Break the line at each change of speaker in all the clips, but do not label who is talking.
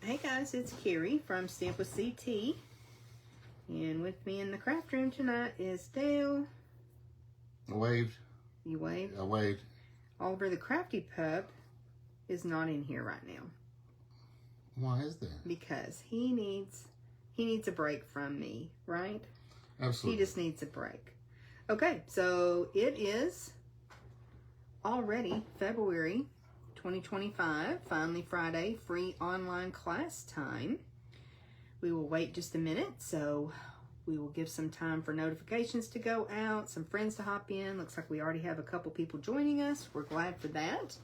Hey guys, it's Carrie from Stamp with CT, and with me in the craft room tonight is Dale.
I waved.
You waved?
I waved.
Oliver the Crafty Pup is not in here right now.
Why is that?
Because he needs a break from me, right?
Absolutely.
He just needs a break. Okay, so it is already February 2025, finally Friday, free online class time. We will wait just a minute, so we will give some time for notifications to go out, some friends to hop in. Looks like we already have a couple people joining us. We're glad for that.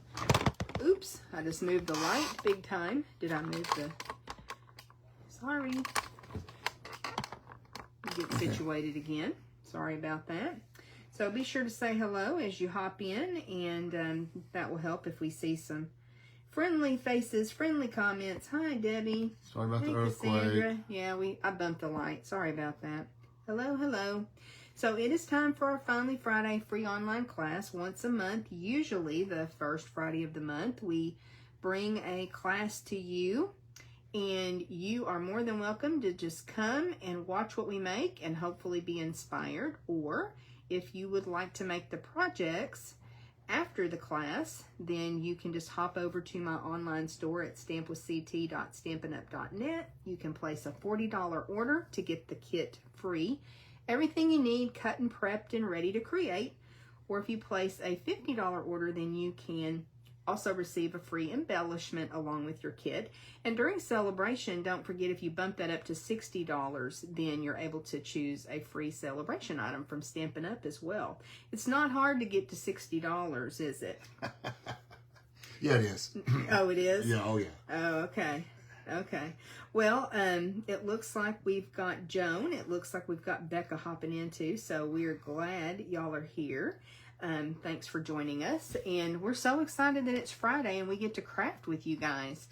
Oops, I just moved the light big time. Did I move the... Sorry. Get situated again. Sorry about that. So be sure to say hello as you hop in, and that will help if we see some friendly faces, friendly comments. Hi, Debbie.
Sorry about the earthquake.
Cassandra. Yeah, I bumped the light. Sorry about that. Hello, hello. So it is time for our Finally Friday free online class once a month. Usually the first Friday of the month, we bring a class to you, and you are more than welcome to just come and watch what we make and hopefully be inspired. Or if you would like to make the projects after the class, then you can just hop over to my online store at stampwithct.stampinup.net. You can place a $40 order to get the kit free. Everything you need cut and prepped and ready to create. Or if you place a $50 order, then you can also receive a free embellishment along with your kit. And during celebration, don't forget, if you bump that up to $60, then you're able to choose a free celebration item from Stampin' Up! As well. It's not hard to get to $60, is it?
Yeah, it is.
Oh, it is?
Yeah, oh yeah.
Oh, okay. Okay. Well, it looks like we've got Joan. It looks like we've got Becca hopping in too, so we're glad y'all are here. Thanks for joining us, and we're so excited that it's Friday and we get to craft with you guys.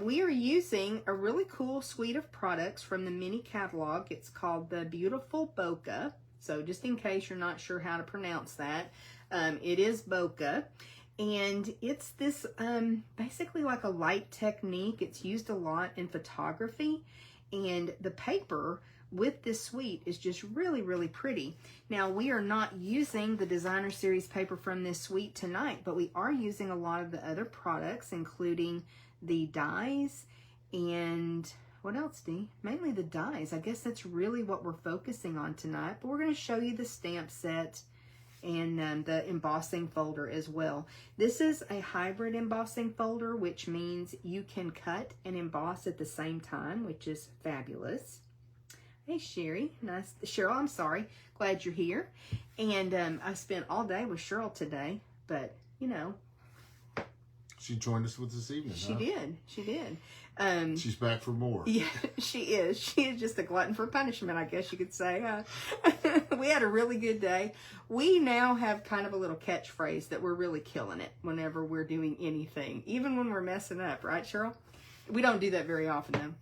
We are using a really cool suite of products from the mini catalog. It's called the Beautiful Bokeh. So just in case you're not sure how to pronounce that, it is Bokeh. And it's this basically like a light technique. It's used a lot in photography, and the paper with this suite is just really, really pretty. Now, we are not using the designer series paper from this suite tonight, but we are using a lot of the other products, including the dies and what else, Dee? Mainly the dies. I guess that's really what we're focusing on tonight, but we're going to show you the stamp set and the embossing folder as well. This is a hybrid embossing folder, which means you can cut and emboss at the same time, which is fabulous. Hey, Sherry. Nice. Cheryl, I'm sorry. Glad you're here. And I spent all day with Cheryl today, but, you know.
She joined us with this evening,
She did. She did.
She's back for more.
Yeah, she is. She is just a glutton for punishment, I guess you could say. We had a really good day. We now have kind of a little catchphrase that we're really killing it whenever we're doing anything, even when we're messing up, right, Cheryl? We don't do that very often, though.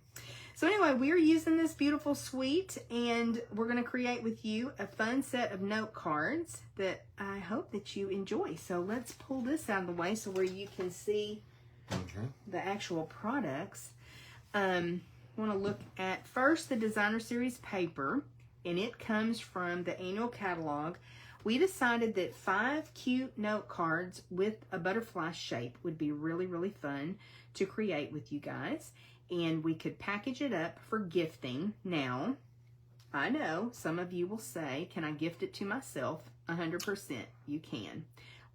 So anyway, we're using this beautiful suite, and we're going to create with you a fun set of note cards that I hope that you enjoy. So let's pull this out of the way so where you can see the actual products. Want to look at first the designer series paper, and it comes from the annual catalog. We decided that 5 cute note cards with a butterfly shape would be really, really fun to create with you guys. And we could package it up for gifting. Now, I know some of you will say, can I gift it to myself? 100% you can.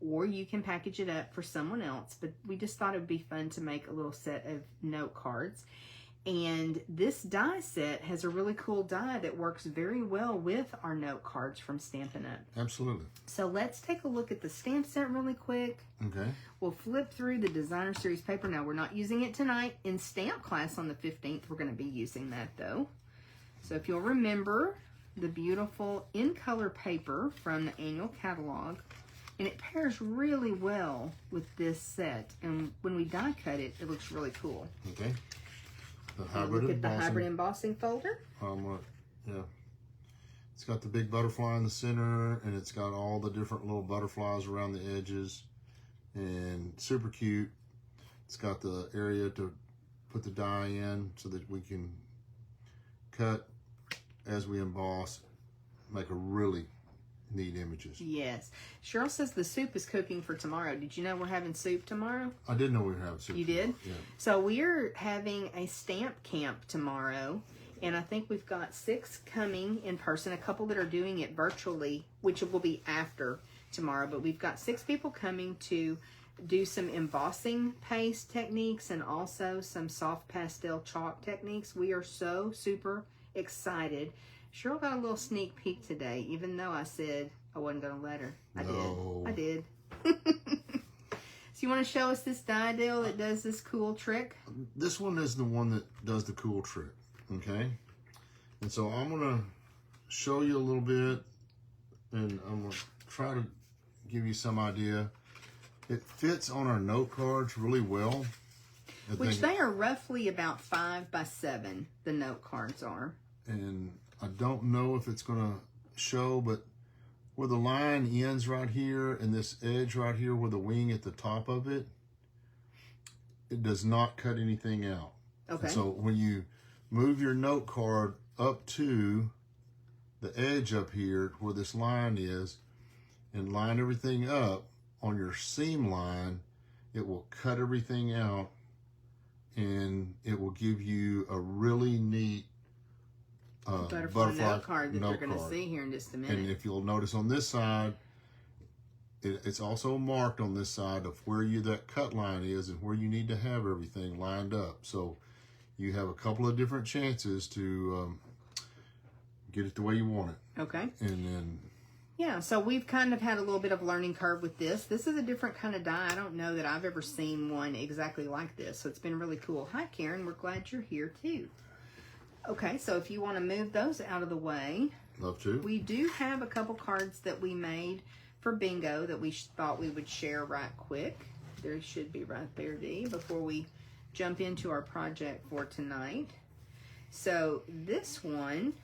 Or you can package it up for someone else. But we just thought it would be fun to make a little set of note cards. And this die set has a really cool die that works very well with our note cards from Stampin' Up.
Absolutely.
So let's take a look at the stamp set really quick.
Okay.
We'll flip through the designer series paper. Now, we're not using it tonight. In stamp class on the 15th, we're going to be using that though. So if you'll remember the beautiful in color paper from the annual catalog, and it pairs really well with this set. And when we die cut it, it looks really cool.
Okay. The hybrid
look at the hybrid embossing folder.
Yeah. It's got the big butterfly in the center, and it's got all the different little butterflies around the edges, and super cute. It's got the area to put the die in so that we can cut as we emboss, make a really neat images.
Yes. Cheryl says the soup is cooking for tomorrow. Did you know we're having soup tomorrow?
I didn't know we were having soup.
You did?
Yeah.
So we're having a stamp camp tomorrow, and I think we've got 6 coming in person, a couple that are doing it virtually, which will be after tomorrow, but we've got 6 people coming to do some embossing paste techniques and also some soft pastel chalk techniques. We are so super excited. Cheryl got a little sneak peek today, even though I said I wasn't going to let her. I did. So you want to show us this die deal that does this cool trick?
This one is the one that does the cool trick, okay? And so I'm going to show you a little bit, and I'm going to try to give you some idea. It fits on our note cards really well.
Which they are roughly about 5 by 7, the note cards are.
And I don't know if it's going to show, but where the line ends right here and this edge right here where the wing at the top of it, it does not cut anything out.
Okay.
And so when you move your note card up to the edge up here where this line is and line everything up on your seam line, it will cut everything out and it will give you a really neat butterfly
note card that they're going to see here in just a minute.
And if you'll notice on this side, it's also marked on this side of where that cut line is and where you need to have everything lined up. So you have a couple of different chances to get it the way you want it.
Okay.
And then...
Yeah, so we've kind of had a little bit of learning curve with this. This is a different kind of die. I don't know that I've ever seen one exactly like this, so it's been really cool. Hi, Karen. We're glad you're here, too. Okay, so if you want to move those out of the way.
Love to.
We do have a couple cards that we made for bingo that we thought we would share right quick. There should be right there, Dee, before we jump into our project for tonight. So this one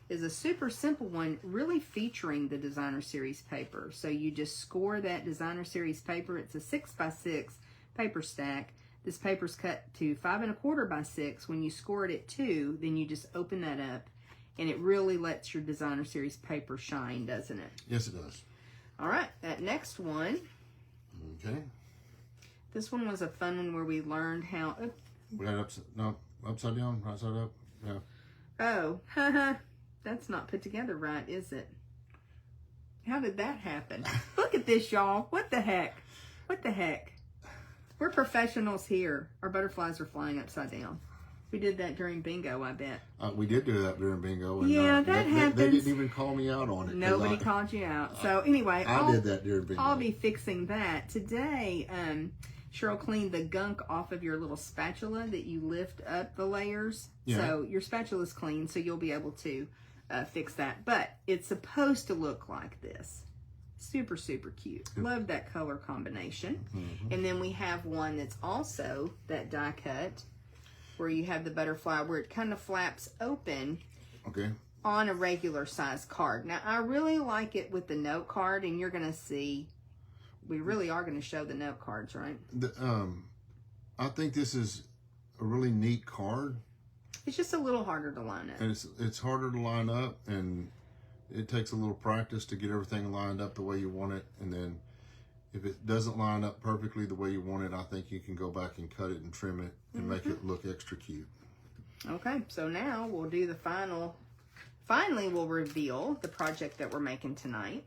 is a super simple one, really featuring the Designer Series paper. So you just score that Designer Series paper. It's a 6 by 6 paper stack. This paper's cut to 5 1/4 by 6. When you score it at 2, then you just open that up, and it really lets your Designer Series paper shine, doesn't it?
Yes, it does.
All right, that next one.
Okay.
This one was a fun one where we learned how.
We got upside down, right side up. Yeah.
Oh, haha. That's not put together right, is it? How did that happen? Look at this, y'all. What the heck? What the heck? We're professionals here. Our butterflies are flying upside down. We did that during bingo, I bet.
We did do that during bingo. And,
yeah, that happens.
They didn't even call me out on it.
Nobody called you out. So anyway,
I did that during bingo.
I'll be fixing that. Today, Cheryl cleaned the gunk off of your little spatula that you lift up the layers.
Yeah.
So your spatula's clean, so you'll be able to fix that. But it's supposed to look like this. Super, super cute. Love that color combination.
Mm-hmm.
And then we have one that's also that die cut where you have the butterfly where it kind of flaps open.
Okay.
On a regular size card. Now, I really like it with the note card, and you're going to see, we really are going to show the note cards, right?
I think this is a really neat card.
It's just a little harder to line up.
And it's harder to line up, and it takes a little practice to get everything lined up the way you want it. And then if it doesn't line up perfectly the way you want it, I think you can go back and cut it and trim it and make it look extra cute.
Okay, so now we'll do the finally we'll reveal the project that we're making tonight.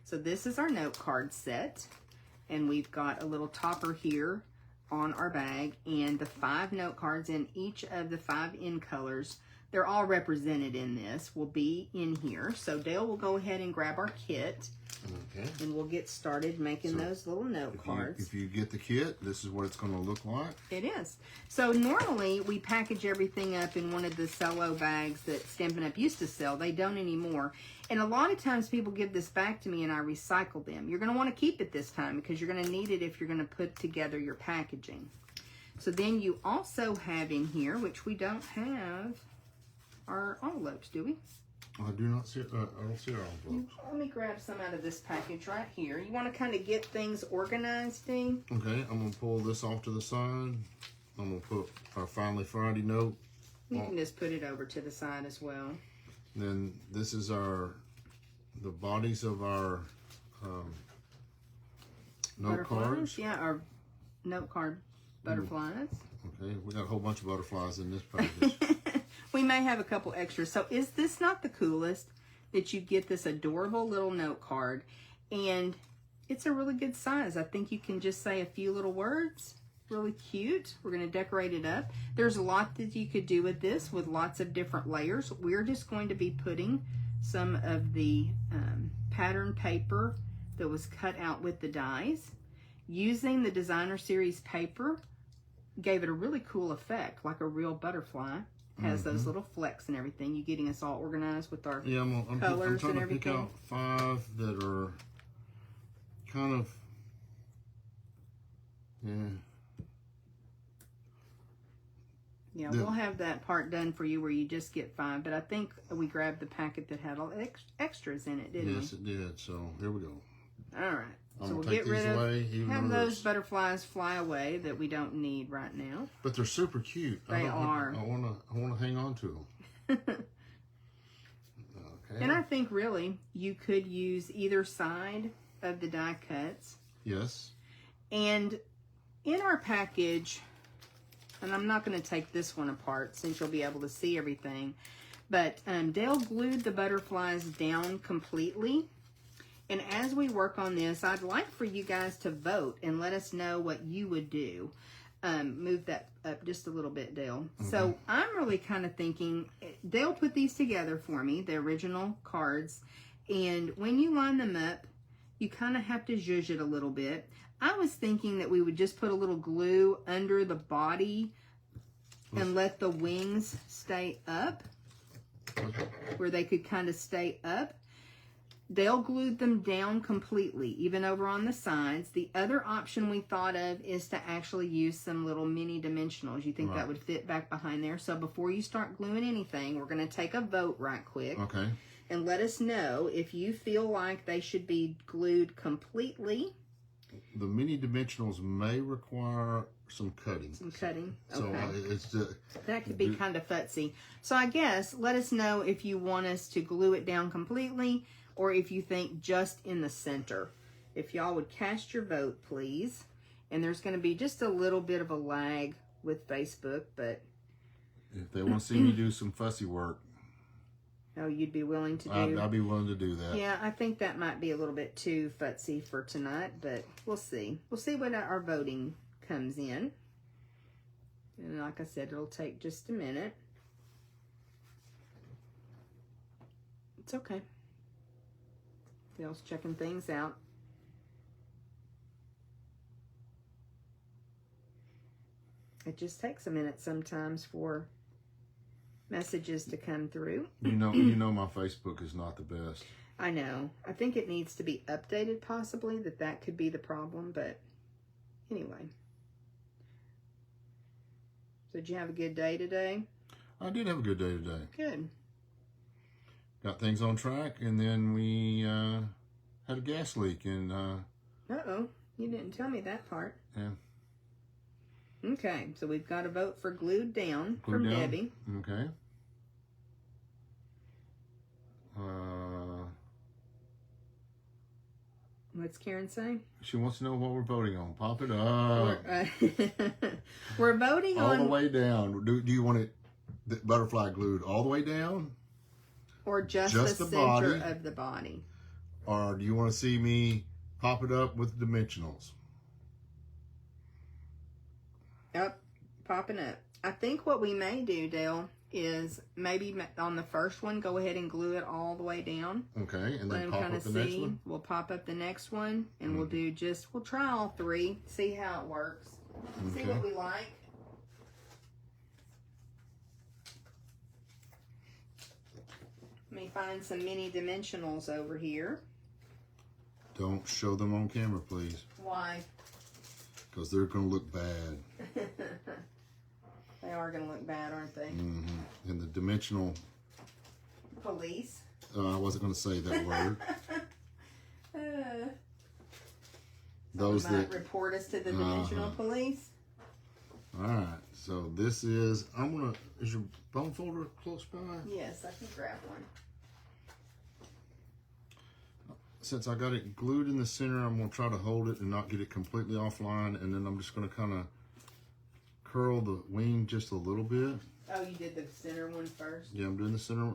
So this is our note card set, and we've got a little topper here on our bag, and the 5 note cards in each of the 5 in colors. They're all represented in this, will be in here. So Dale will go ahead and grab our kit.
Okay.
And we'll get started making those little note cards.
If you get the kit, this is what it's going to look like.
It is. So normally we package everything up in one of the cello bags that Stampin' Up! Used to sell. They don't anymore. And a lot of times people give this back to me and I recycle them. You're going to want to keep it this time because you're going to need it if you're going to put together your packaging. So then you also have in here, which we don't have, our envelopes, do we?
I do not see it. I don't see our envelopes.
Let me grab some out of this package right here. You want to kind of get things organized, Dean?
Okay, I'm going to pull this off to the side. I'm going to put our Finally Friday note.
You can just put it over to the side as well.
Then this is the bodies of our note cards.
Yeah, our note card butterflies.
Okay, we got a whole bunch of butterflies in this package.
We may have a couple extras. So is this not the coolest that you get this adorable little note card? And it's a really good size. I think you can just say a few little words. Really cute. We're going to decorate it up. There's a lot that you could do with this with lots of different layers. We're just going to be putting some of the pattern paper that was cut out with the dies. Using the designer series paper gave it a really cool effect, like a real butterfly. Has those little flecks and everything. You getting us all organized with our
I'm
colors
trying
and
to
everything.
pick out 5 that are kind of,
Yeah, we'll have that part done for you where you just get 5. But I think we grabbed the packet that had all the extras in it, didn't we?
Yes, it did. So here we go.
All right.
I'm
So we'll
gonna take
get rid
these
of,
away, even
have
though
those butterflies fly away that we don't need right now.
But they're super cute.
They are.
I wanna hang on to them. Okay.
And I think really you could use either side of the die cuts.
Yes.
And in our package, and I'm not going to take this one apart since you'll be able to see everything, but Dale glued the butterflies down completely. And as we work on this, I'd like for you guys to vote and let us know what you would do. Move that up just a little bit, Dale.
Okay.
So I'm really kind of thinking, Dale put these together for me, the original cards. And when you line them up, you kind of have to zhuzh it a little bit. I was thinking that we would just put a little glue under the body and let the wings stay up, where they could kind of stay up. Dale glued them down completely, even over on the sides. The other option we thought of is to actually use some little mini dimensionals. You think that would fit back behind there? So before you start gluing anything, we're going to take a vote right quick.
Okay.
And let us know if you feel like they should be glued completely.
The mini dimensionals may require some cutting.
Some cutting.
So
Okay. That could be kind of futzy. So I guess let us know if you want us to glue it down completely or if you think just in the center. If y'all would cast your vote, please. And there's going to be just a little bit of a lag with Facebook, but
if they want to see me do some fussy work,
oh, you'd be willing to do?
I'd be willing to do that.
Yeah, I think that might be a little bit too futzy for tonight, but we'll see. We'll see what our voting comes in. And like I said, it'll take just a minute. It's okay. Dale's checking things out. It just takes a minute sometimes for messages to come through.
You know my Facebook is not the best.
I know. I think it needs to be updated possibly, that could be the problem, but anyway. So did you have a good day today?
I did have a good day today.
Good.
Got things on track, and then we had a gas leak, and
Uh-oh. You didn't tell me that part.
yeah.
Okay, so we've got a vote for glued down from Debbie.
Okay.
What's Karen saying?
She wants to know what we're voting on. Pop it up.
We're voting
all
on...
the way down. Do you want it, the butterfly glued all the way down?
Or just the center of the body?
Or do you want to see me pop it up with dimensionals?
Up, popping up. I think what we may do, Dale, is maybe on the first one, go ahead and glue it all the way down.
Okay, and then pop up the next one?
We'll pop up the next one, and we'll try all 3, see how it works. Okay. See what we like. Let me find some mini dimensionals over here.
Don't show them on camera, please.
Why?
Because they're going to look bad.
They are going to look bad, aren't they?
Mm-hmm. And the dimensional...
Police?
I wasn't going to say that word. Those
might report us to the dimensional police.
All right, so this is, is your bone folder close by?
Yes, I can grab one.
Since I got it glued in the center, I'm gonna try to hold it and not get it completely offline, and then I'm just gonna kind of curl the wing just a little bit.
Oh, you did the center one first?
Yeah, I'm doing the center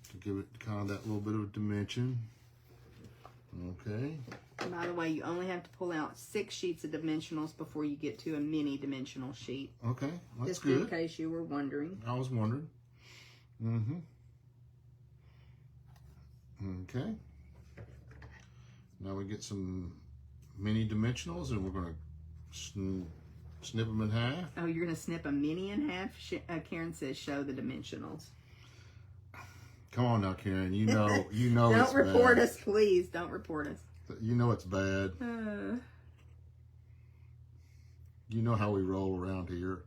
to give it kind of that little bit of dimension. Okay.
By the way, you only have to pull out 6 sheets of dimensionals before you get to a mini dimensional sheet.
Okay, that's
just
good.
In case you were wondering.
I was wondering. Okay. Now we get some mini dimensionals, and we're going to snip them in half.
Oh, you're going to snip a mini in half? Karen says show the dimensionals.
Come on now, Karen. You know
Don't
it's
report
bad.
us, please. Don't report us.
You know it's bad. You know how we roll around here.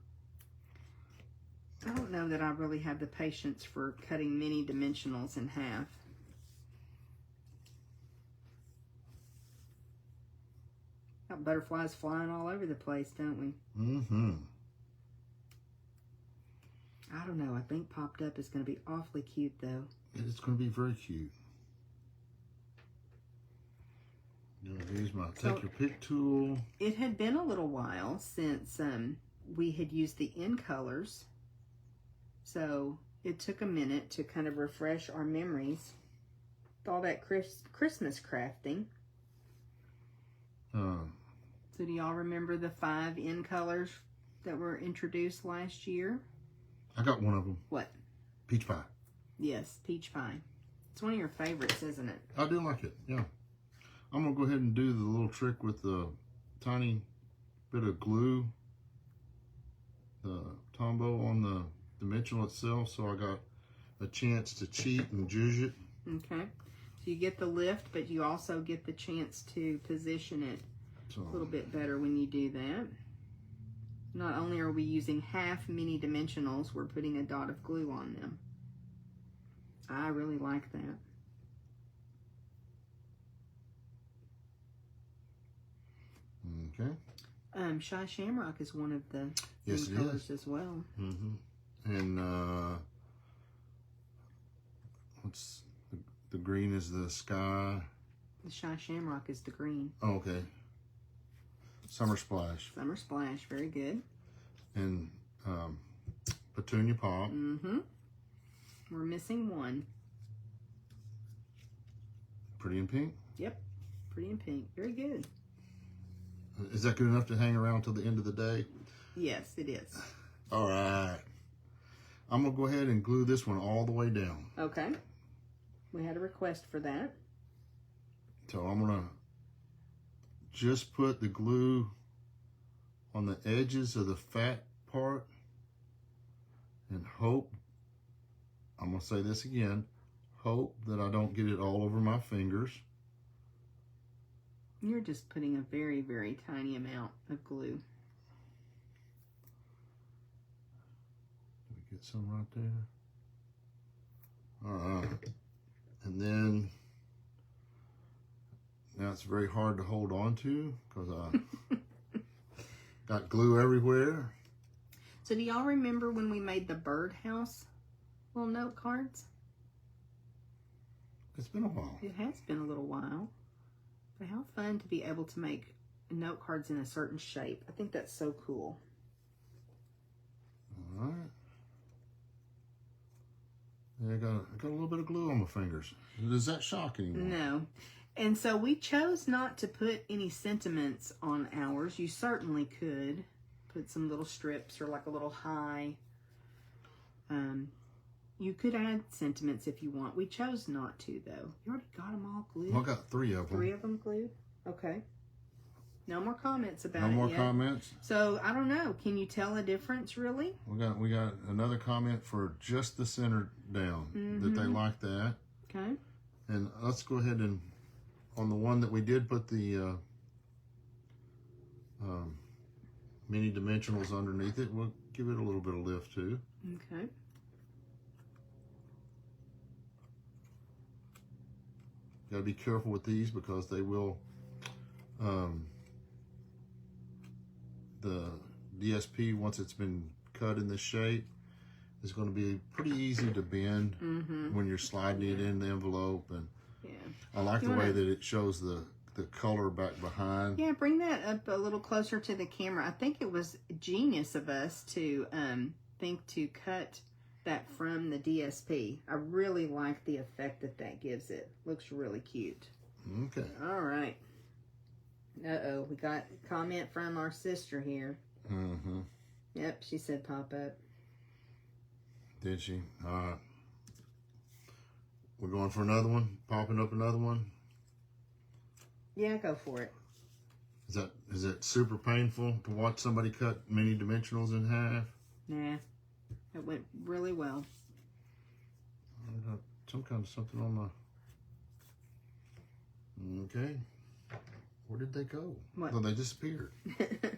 I don't know that I really have the patience for cutting mini dimensionals in half. Got butterflies flying all over the place, don't we? I don't know. I think Popped Up is going to be awfully cute, though.
It's going to be very cute. Use my take your pick tool.
It had been a little while since we had used the in colors, so it took a minute to kind of refresh our memories with all that Christmas crafting. So do y'all remember the 5 in colors that were introduced last year?
I got one of them.
What?
Peach pie.
Yes, peach pie. It's one of your favorites, isn't it?
I do like it, yeah. I'm going to go ahead and do the little trick with the tiny bit of glue, the Tombow on the dimensional itself, so I got a chance to cheat and zhuzh it.
Okay. So you get the lift, but you also get the chance to position it a little bit better when you do that. Not only are we using half mini dimensionals, we're putting a dot of glue on them. I really like that.
Okay.
Shy Shamrock is one of the
yes,
colors as well.
And what's the green is the sky.
The Shy Shamrock is the green.
Oh, okay. Summer Splash.
Summer Splash, very good.
And Petunia Pop.
We're missing one.
Pretty in Pink.
Yep, Pretty in Pink. Very good.
Is that good enough to hang around till the end of the day?
Yes, it is.
All right. I'm going to go ahead and glue this one all the way down.
Okay. We had a request for that.
So I'm going to just put the glue on the edges of the fat part and hope, I'm going to say this again, hope that I don't get it all over my fingers.
You're just putting a very, very tiny amount of glue.
Get some right there. All right. And then now it's very hard to hold on to because I got glue everywhere.
So do y'all remember when we made the birdhouse little note cards?
It's been a while.
It has been a little while. But how fun to be able to make note cards in a certain shape. I think that's so cool.
All right. Yeah, I got a little bit of glue on my fingers. Does that shock anyone?
No. And so we chose not to put any sentiments on ours. You certainly could put some little strips or like a little high. You could add sentiments if you want. We chose not to, though. You already got them all glued?
Well, I got 3 of them.
3 of them glued? Okay. No more comments about it
No more
yet.
comments?
So, I don't know. Can you tell a difference, really?
We got another comment for just the center down, that they like that.
Okay.
And let's go ahead and, on the one that we did put the mini dimensionals underneath it, we'll give it a little bit of lift too.
Okay.
Got to be careful with these because they will DSP, once it's been cut in this shape, is going to be pretty easy to bend when you're sliding it in the envelope. And I like the way that it shows the color back behind.
Yeah, bring that up a little closer to the camera. I think it was genius of us to think to cut that from the DSP. I really like the effect that gives it. Looks really cute.
Okay.
All right. Uh-oh, we got a comment from our sister here. Yep, she said pop up.
Did she? All right. We're going for another one? Popping up another one?
Yeah, go for it.
Is it super painful to watch somebody cut mini dimensionals in half?
Nah, it went really well.
I got some kind of something on my... Okay. Where did they go?
What?
Oh, they disappeared. Okay.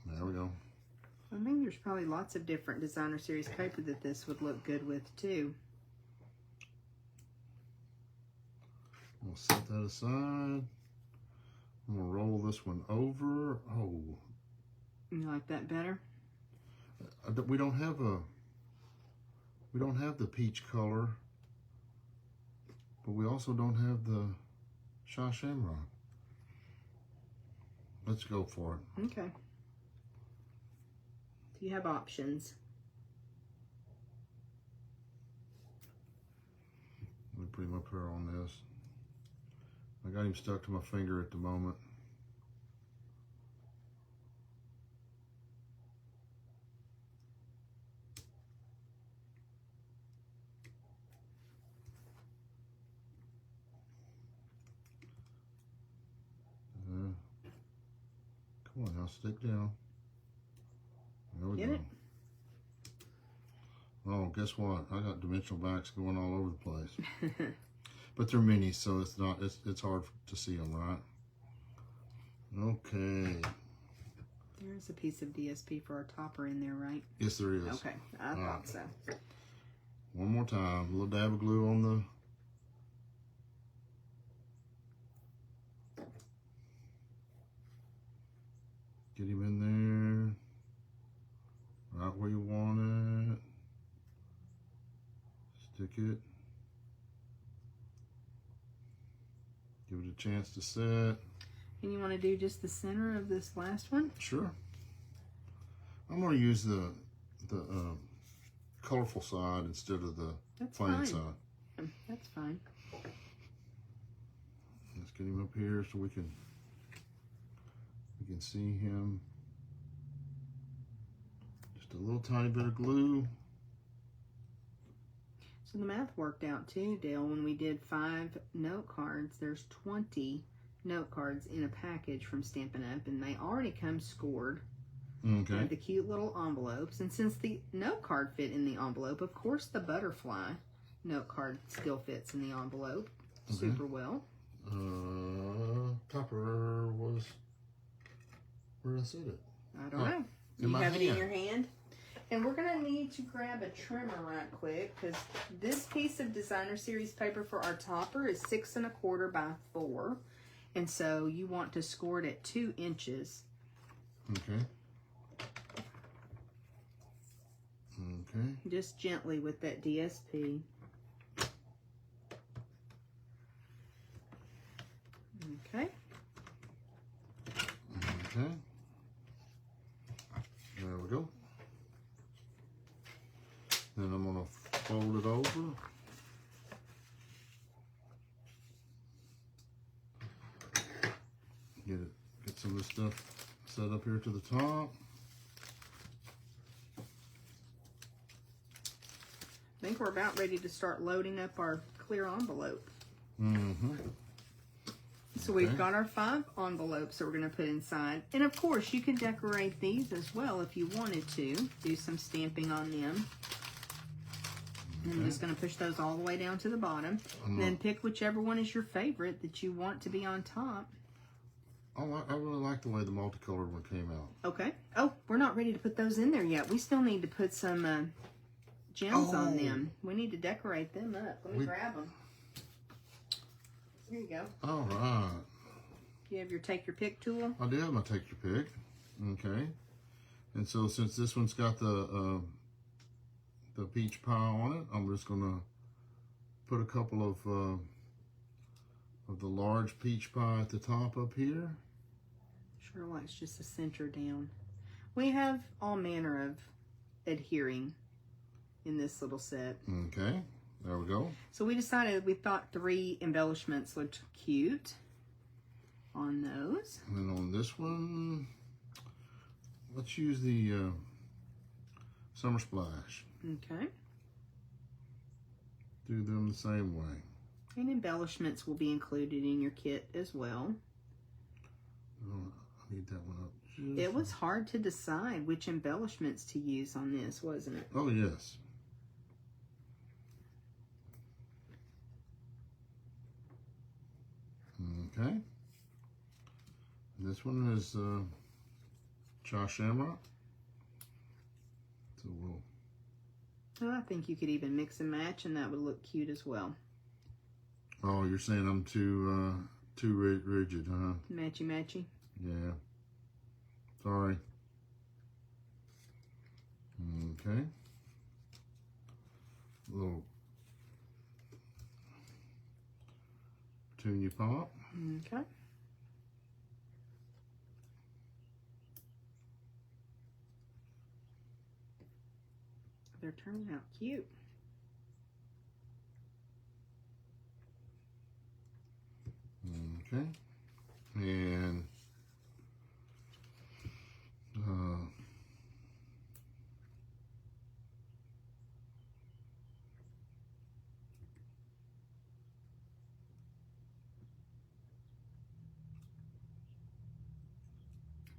There we go.
I mean, there's probably lots of different designer series paper that this would look good with too.
We'll set that aside. I'm gonna roll this one over. Oh,
You like that better?
we don't have the peach color, but we also don't have the Shah Shamrock. Let's go for it.
Okay. Do you have options?
Let me put him up here on this. I got him stuck to my finger at the moment. Come on now, stick down. There we
Get
go.
it?
Oh, guess what? I got dimensional backs going all over the place. But they're minis, so it's hard to see them, right? Okay.
There's a piece of DSP for our topper in there, right?
Yes, there is.
Okay, I thought so.
One more time. A little dab of glue on the... Get him in there. Right where you want it. Stick it. Give it a chance to set.
And you want to do just the center of this last one?
Sure. I'm going to use the colorful side instead of the plain side.
That's fine.
Let's get him up here so we can see him. Just a little tiny bit of glue.
So the math worked out too, Dale. When we did 5 note cards, there's 20 note cards in a package from Stampin' Up, and they already come scored.
Okay.
The cute little envelopes. And since the note card fit in the envelope, of course the butterfly note card still fits in the envelope super well.
Topper was... Where did I set it?
I don't know.
In
You
my
have it in
hand.
your hand? And we're going to need to grab a trimmer right quick, because this piece of designer series paper for our topper is 6 1/4 by 4. And so you want to score it at 2 inches.
Okay. Okay.
Just gently with that DSP. Okay.
Okay. There we go. Then I'm going to fold it over. Get some of this stuff set up here to the top.
I think we're about ready to start loading up our clear envelope.
Mm-hmm.
So we've got our 5 envelopes that we're going to put inside. And of course, you could decorate these as well if you wanted to. Do some stamping on them. And I'm just going to push those all the way down to the bottom. And then pick whichever one is your favorite that you want to be on top.
I really like the way the multicolored one came out.
Okay. Oh, we're not ready to put those in there yet. We still need to put some gems on them. We need to decorate them up. Let me grab them. There you go.
All right.
You have your take your pick tool?
I do have my take your pick. Okay. And so since this one's got the peach pie on it, I'm just gonna put a couple of the large peach pie at the top up here.
Sure likes just the center down. We have all manner of adhering in this little set.
Okay, there we go.
So we decided we thought 3 embellishments looked cute on those.
And then on this one, let's use the Summer Splash.
Okay.
Do them the same way.
And embellishments will be included in your kit as well.
Oh, I need that one up.
It was hard to decide which embellishments to use on this, wasn't it?
Oh, yes. Okay. This one is Chai Shamrock. So we'll...
I think you could even mix and match, and that would look cute as well.
Oh, you're saying I'm too rigid, huh?
Matchy matchy.
Yeah. Sorry. Okay. A little petunia pop.
Okay. They're turning out cute.
Okay. And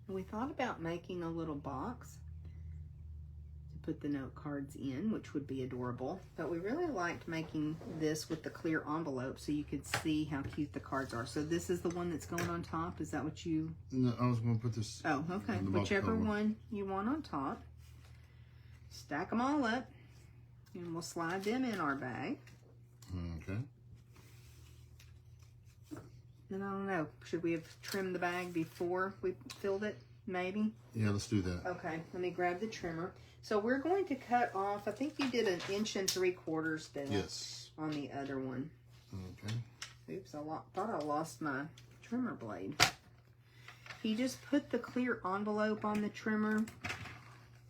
we thought about making a little box to put the note cards in, which would be adorable. But we really liked making this with the clear envelope so you could see how cute the cards are. So this is the one that's going on top. Is that what you...
No, I was going to put this...
Oh, okay. Whichever one you want on top. Stack them all up. And we'll slide them in our bag.
Okay.
And I don't know, should we have trimmed the bag before we filled it? Maybe?
Yeah, let's do that.
Okay, let me grab the trimmer. So we're going to cut off, I think you did 1 3/4 there.
Yes.
On the other one.
Okay.
Oops, thought I lost my trimmer blade. You just put the clear envelope on the trimmer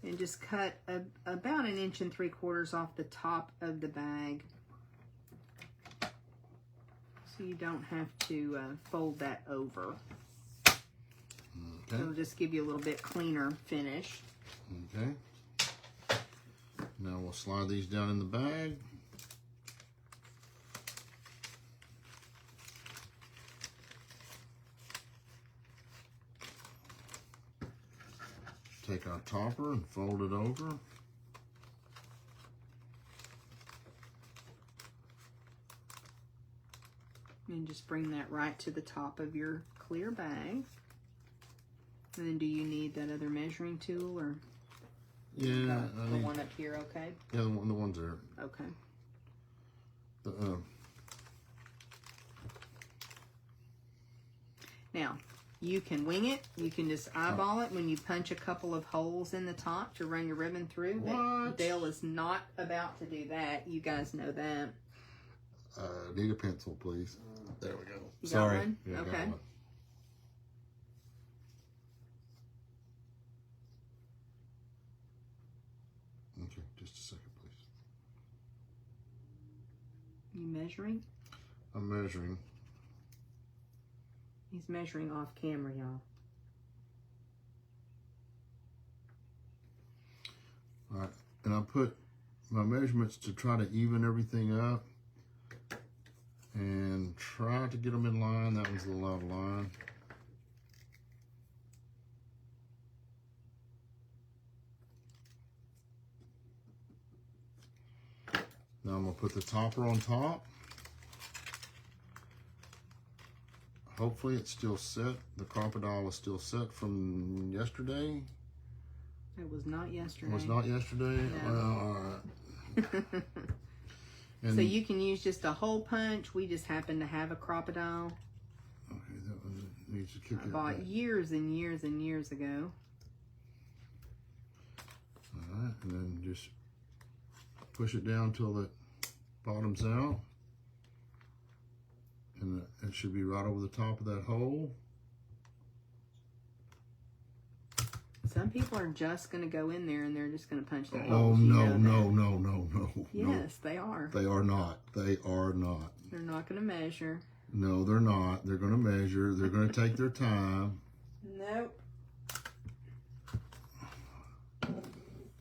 and just cut about 1 3/4 off the top of the bag. So you don't have to fold that over.
Okay.
It'll just give you a little bit cleaner finish.
Okay. Now we'll slide these down in the bag. Take our topper and fold it over.
And just bring that right to the top of your clear bag. And then do you need that other measuring tool or?
Yeah,
the one up here, okay?
Yeah, the ones there.
Okay. Now, you can wing it. You can just eyeball it when you punch a couple of holes in the top to run your ribbon through.
What?
Dale is not about to do that. You guys know that.
Need a pencil, please. There we go.
You
Sorry.
got one?
Yeah,
okay.
got one. Okay, just a second, please.
You measuring?
I'm measuring.
He's measuring off camera, y'all.
All right, and I put my measurements to try to even everything up and try to get them in line. That one's a little out of line. Now I'm gonna put the topper on top. hopefully it's still set. The crocodile is still set from yesterday.
It was not yesterday.
It was not yesterday?
No.
Well, all right. And
so you can use just a hole punch. We just happen to have a crocodile.
Okay, that one needs to kick
I
it
bought
back.
years and years and years ago.
All right, and then just push it down till it bottoms out. And it should be right over the top of that hole.
Some people are just going to go in there and they're just going to punch their
Oh,
holes. You
no,
know
no,
that.
no, no, no.
Yes, they are.
They are not. They are not.
They're not going to measure.
No, they're not. They're going to measure. They're going to take their time.
Nope.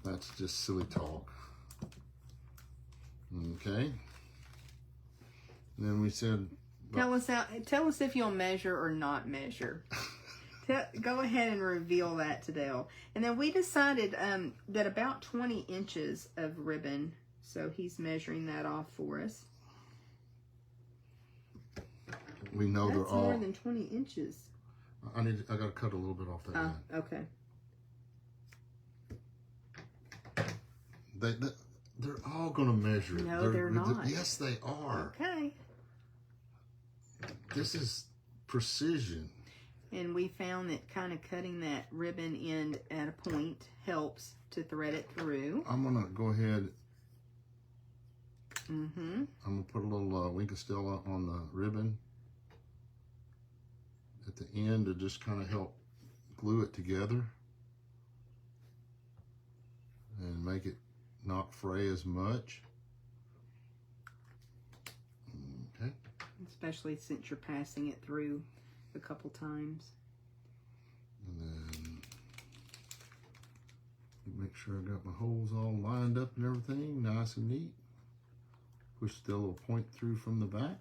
That's just silly talk. Okay. And then we said...
Tell us if you'll measure or not measure. Go ahead and reveal that to Dale. And then we decided that about 20 inches of ribbon. So he's measuring that off for us.
We know
That's
they're all...
more than 20 inches.
I got to cut a little bit off that end.
Okay.
They're all going to measure it.
No, they're not.
Yes, they are.
Okay.
This is precision.
And we found that kind of cutting that ribbon end at a point helps to thread it through.
I'm going to go ahead.
Mm-hmm.
I'm going to put a little Wink of Stella on the ribbon at the end to just kind of help glue it together and make it not fray as much. Okay.
Especially since you're passing it through a couple times.
And then make sure I got my holes all lined up and everything, nice and neat. Push the little point through from the back.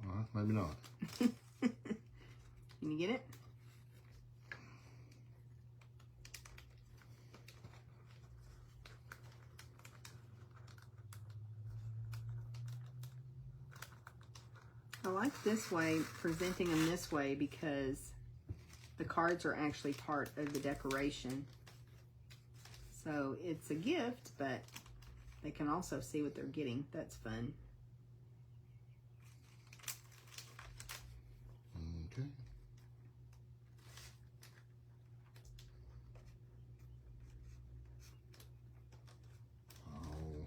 All right, maybe not.
Can you get it? I like this way, presenting them this way, because the cards are actually part of the decoration. So it's a gift, but they can also see what they're getting. That's fun.
Okay. Oh.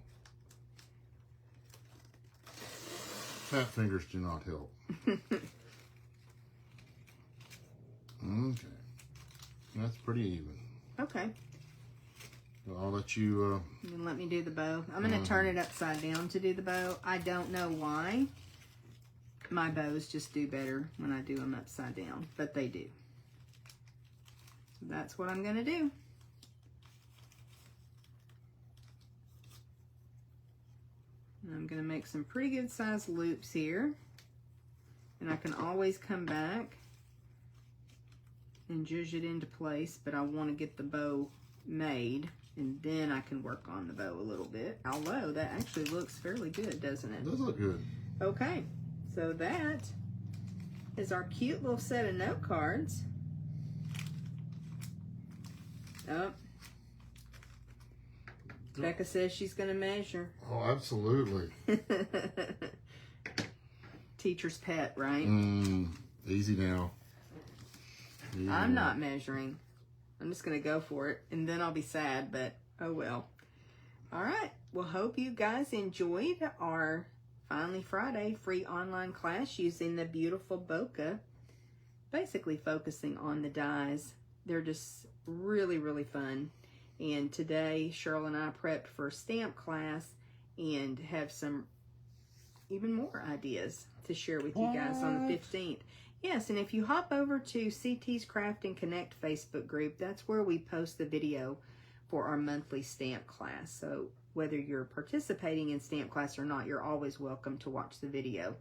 Fat fingers do not help. Okay. That's pretty even.
Okay.
So I'll let you...
You let me do the bow. I'm going to turn it upside down to do the bow. I don't know why. My bows just do better when I do them upside down, but they do. So that's what I'm going to do. And I'm going to make some pretty good sized loops here. And I can always come back and zhuzh it into place, but I want to get the bow made, and then I can work on the bow a little bit. Although that actually looks fairly good, doesn't it?
It does look good.
Okay, so that is our cute little set of note cards. Oh, Becca says she's going to measure.
Oh, absolutely.
Teacher's pet, right?
Easy now. Easy
I'm
now.
not measuring. I'm just going to go for it, and then I'll be sad, but oh well. All right. Well, hope you guys enjoyed our Finally Friday free online class using the Beautiful Bokeh, basically focusing on the dies. They're just really, really fun. And today, Cheryl and I prepped for stamp class and have some even more ideas to share with you guys on the 15th. Yes, and if you hop over to CT's Craft and Connect Facebook group, that's where we post the video for our monthly stamp class. So whether you're participating in stamp class or not, you're always welcome to watch the video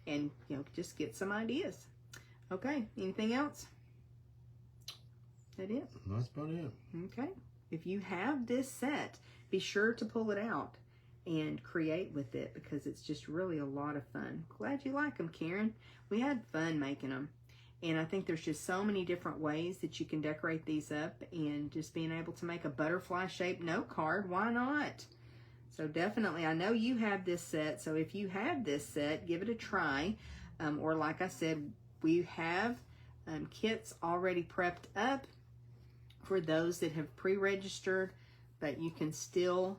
and, you know, just get some ideas. Okay, anything else? That it?
That's about it.
Okay. If you have this set, be sure to pull it out and create with it, because it's just really a lot of fun. Glad you like them, Karen. We had fun making them. And I think there's just so many different ways that you can decorate these up, and just being able to make a butterfly shaped note card, why not? So definitely, I know you have this set, so if you have this set, give it a try. Or like I said, we have kits already prepped up for those that have pre-registered, but you can still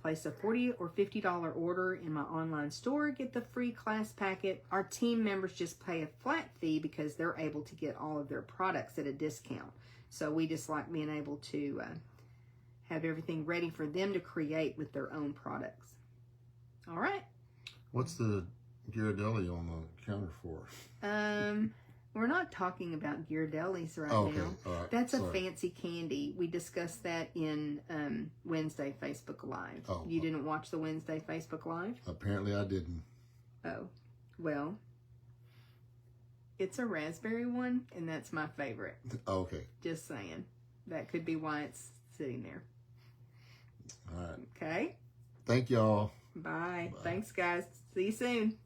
place a $40 or $50 order in my online store, get the free class packet. Our team members just pay a flat fee because they're able to get all of their products at a discount. So we just like being able to have everything ready for them to create with their own products. All right.
What's the Ghirardelli on the counter for?
We're not talking about Ghirardellis right
Okay,
now.
all right,
That's a
sorry.
fancy candy. We discussed that in Wednesday Facebook Live.
Oh,
You didn't watch the Wednesday Facebook Live?
Apparently I didn't.
Oh, well, it's a raspberry one, and that's my favorite.
Okay.
Just saying. That could be why it's sitting there.
All right.
Okay?
Thank y'all.
Bye. Thanks, guys. See you soon.